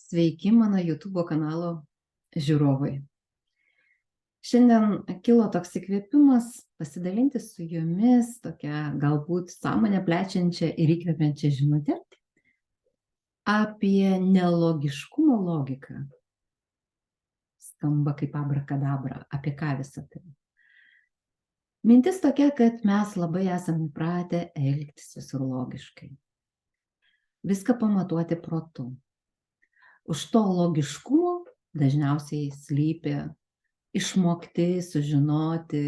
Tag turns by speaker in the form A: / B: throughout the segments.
A: Sveiki mano YouTube kanalo žiūrovai. Šiandien kilo toks įkvėpimas pasidalinti su jumis tokia galbūt sąmonę plečiančią ir įkvepiančią žinutę apie nelogiškumo logiką. Skamba kaip abrakadabra, apie ką visą tai. Mintis tokia, kad mes labai esame įpratę elgtis visur logiškai. Viską pamatuoti protu. Už to logiškumo dažniausiai slypi išmokti, sužinoti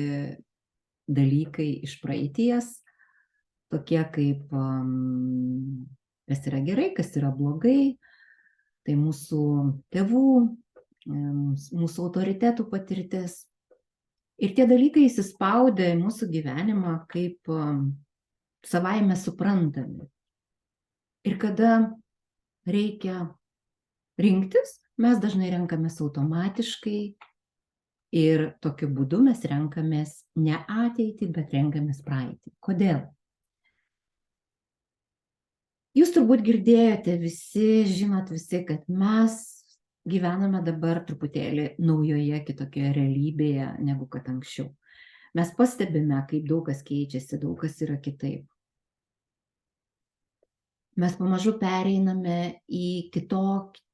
A: dalykai iš praeities, tokie kaip kas yra gerai, kas yra blogai, tai mūsų tėvų, mūsų autoritetų patirtis. Ir tie dalykai įsispaudę į mūsų gyvenimą kaip savaime suprantami. Ir kada reikia rinktis, mes dažnai renkamės automatiškai ir tokiu būdu mes renkamės ne ateitį, bet renkamės praeitį. Kodėl? Jūs turbūt girdėjote visi, žinot visi, kad mes gyvename dabar truputėlį naujoje, kitokioje realybėje negu kad anksčiau. Mes pastebime, kaip daug kas keičiasi, daug kas yra kitaip. Mes pamažu pereiname į kitokio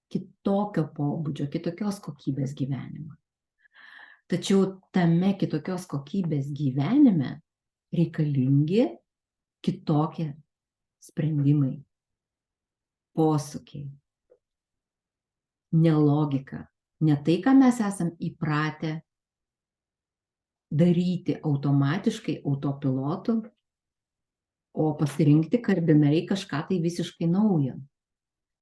A: pobūdžio, kitokios kokybės gyvenimą. Tačiau tame kitokios kokybės gyvenime reikalingi kitokie sprendimai, posūkiai, nelogika, ne tai, ką mes esam įpratę daryti automatiškai, autopilotu, o pasirinkti kardinaliai kažką tai visiškai naujo.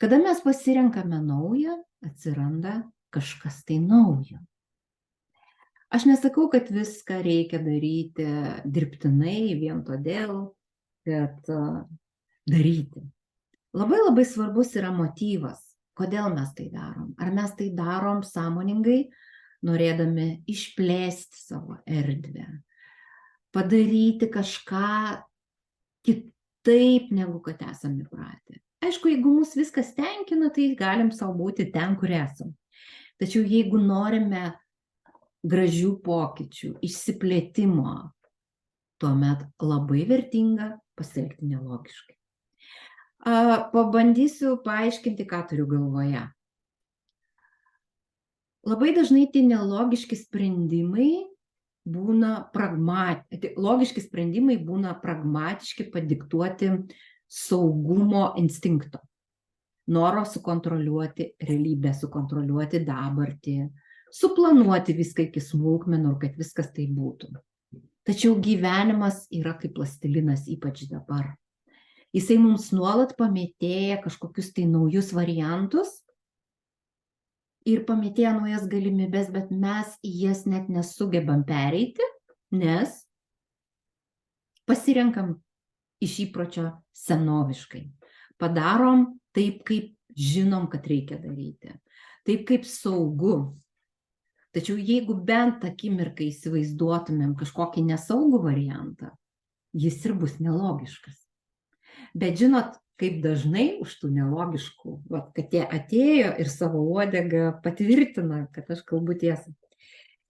A: Kada mes pasirenkame naują, atsiranda kažkas tai naujo. Aš nesakau, kad viską reikia daryti dirbtinai vien todėl, kad daryti. Labai svarbus yra motyvas, kodėl mes tai darom. Ar mes tai darom sąmoningai, norėdami išplėsti savo erdvę, padaryti kažką kitaip, negu kad esame įpratę. Aišku, jeigu mus viskas tenkina, tai galim savo būti ten, kur esam. Tačiau jeigu norime gražių pokyčių, išsiplėtimo, tuomet labai vertinga pasielgti nelogiškai. Pabandysiu paaiškinti, ką turiu galvoje. Labai dažnai tie nelogiški sprendimai būna pragmatiški, padiktuoti saugumo instinkto. Noro sukontroliuoti realybę, sukontroliuoti dabartį, suplanuoti viską iki smulkmenų, kad viskas tai būtų. Tačiau gyvenimas yra kaip plastilinas, ypač dabar. Jisai mums nuolat pamėtėja kažkokius tai naujus variantus ir pamėtėja naujas galimybės, bet mes į jas net nesugebam pereiti, nes pasirenkam iš įpročio senoviškai. Padarom taip, kaip žinom, kad reikia daryti. Taip, kaip saugu. Tačiau jeigu bent akimirką įsivaizduotumėm kažkokį nesaugų variantą, jis ir bus nelogiškas. Bet žinot, kaip dažnai už tų nelogiškų, kad jie atėjo ir savo uodegą patvirtina, kad aš kalbu tiesą.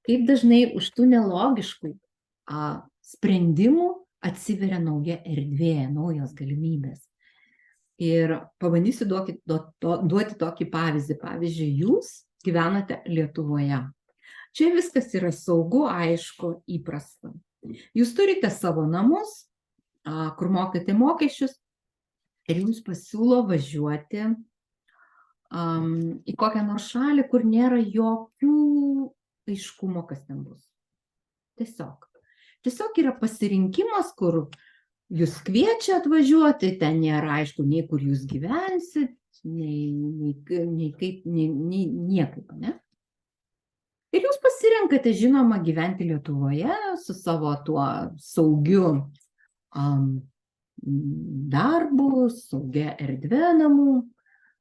A: Kaip dažnai už tų nelogiškų sprendimų atsiveria nauja erdvė, naujos galimybės. Ir pabandysiu duoti tokį pavyzdį. Pavyzdžiui, jūs gyvenate Lietuvoje. Čia viskas yra saugu, aišku, įprasta. Jūs turite savo namus, kur mokate mokesčius ir jums pasiūlo važiuoti į kokią nors šalį, kur nėra jokių aiškumo, kas ten bus. Tiesiog yra pasirinkimas, kur jūs kviečia atvažiuoti, ten nėra aišku, nei kur jūs gyvensit, niekaip, ne? Ir jūs pasirenkate, žinoma, gyventi Lietuvoje su savo tuo saugiu darbu, saugia erdve namų,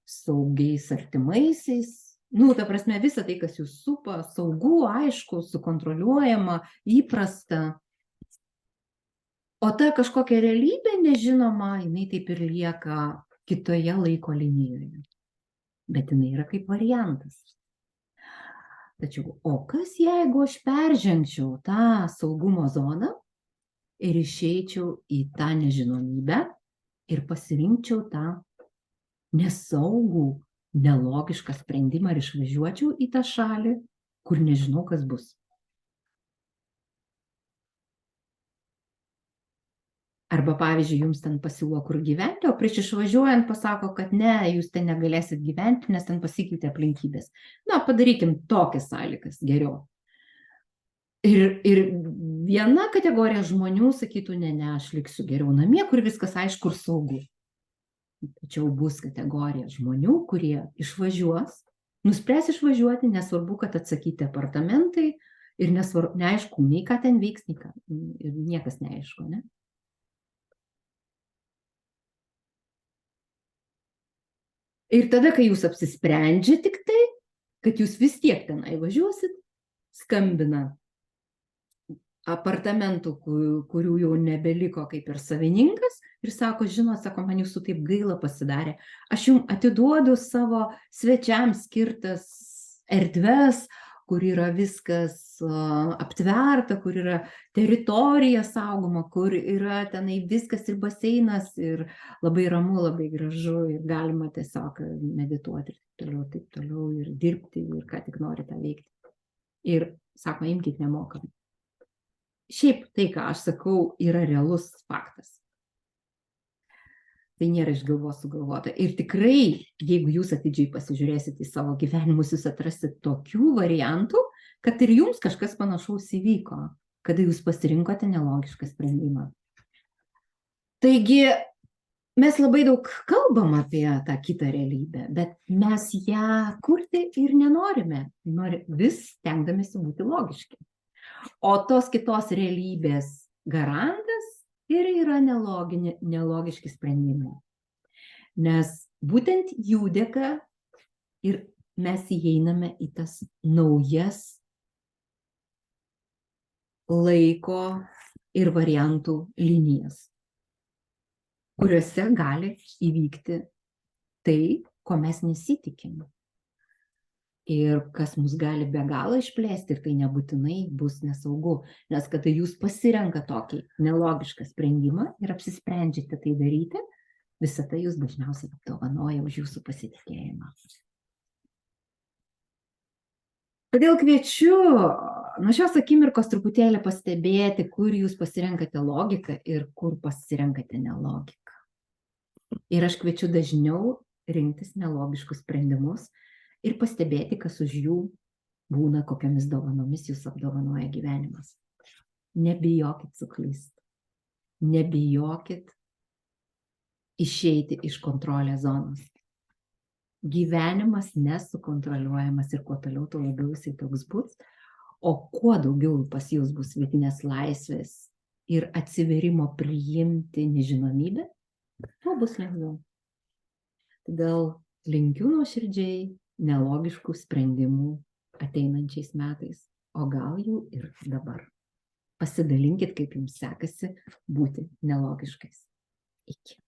A: saugiais artimaisiais. Ta prasme, visa tai, kas jūs supa, saugu, aišku, sukontroliuojama, įprasta. O ta kažkokia realybė nežinoma, jinai taip ir lieka kitoje laiko linijoje. bet jinai yra kaip variantas. Tačiau, o kas jeigu aš peržengčiau tą saugumo zoną ir išeičiau į tą nežinomybę ir pasirinkčiau tą nesaugų, nelogišką sprendimą ir išvažiuočiau į tą šalį, kur nežinau, kas bus. Arba, pavyzdžiui, jums ten pasiūlo, kur gyventi, o prieš išvažiuojant pasako, kad ne, jūs ten negalėsit gyventi, nes ten pasikeitė aplinkybės. Na, padarykim tokias sąlygas geriau. Ir viena kategorija žmonių sakytų, ne, aš liksiu geriau namie, kur viskas aišku ir saugu. Tačiau bus kategorija žmonių, kurie išvažiuos, nuspręs išvažiuoti, nesvarbu, kad atsakyti apartamentai ir neaišku, nei ką ten vyks, nei ką, ir niekas neaišku, ne? Ir tada, kai jūs apsisprendžia tik tai, kad jūs vis tiek tenai važiuosit, skambina apartamentų, kurių jau nebeliko kaip ir savininkas ir sako, žinot, sako, man jūsų taip gaila pasidarė, aš jums atiduodu savo svečiams skirtas erdves, kur yra viskas aptverta, kur yra teritorija saugoma, kur yra tenai viskas ir baseinas, ir labai ramu, labai gražu, ir galima tiesiog medituoti ir taip toliau, ir dirbti, ir ką tik norite veikti. Ir sako, imkite nemokamai. Šiaip tai, ką aš sakau, yra realus faktas. Tai nėra iš galvos sugalvota. Ir tikrai, jeigu jūs atidžiai pasižiūrėsit į savo gyvenimus, jūs atrasit tokių variantų, kad ir jums kažkas panašaus įvyko, kada jūs pasirinkote nelogišką sprendimą. Taigi, mes labai daug kalbam apie tą kitą realybę, bet mes ją kurti ir nenorime. Vis stengdamėsi būti logiški. O tos kitos realybės garantas ir yra nelogiški sprendimai. Nes būtent jų dėka ir mes įeiname į tas naujas laiko ir variantų linijas, kuriuose gali įvykti tai, ko mes nesitikime. Ir kas mus gali be galo išplėsti, ir tai nebūtinai bus nesaugu. Nes kada jūs pasirenka tokį nelogišką sprendimą ir apsisprendžiate tai daryti, visą tai jūs dažniausiai apdovanoja už jūsų pasitikėjimą. Todėl kviečiu nuo šios akimirkos truputėlį pastebėti, kur jūs pasirenkate logiką ir kur pasirenkate nelogiką. Ir aš kviečiu dažniau rinktis nelogiškus sprendimus ir pastebėti, kas už jų būna, kokiamis dovanomis jūs apdovanoja gyvenimas. Nebijokit suklysti. Nebijokit išeiti iš kontrolės zonos. Gyvenimas nesukontroliuojamas ir kuo toliau, tuo labiau jisai toks bus. O kuo daugiau pas jūs bus vidinės laisvės ir atsiverimo priimti nežinomybę, tuo bus lengviau. Todėl linkiu nuoširdžiai nelogiškų sprendimų ateinančiais metais, o gal jų ir dabar. Pasidalinkit, kaip jums sekasi būti nelogiškais. Iki.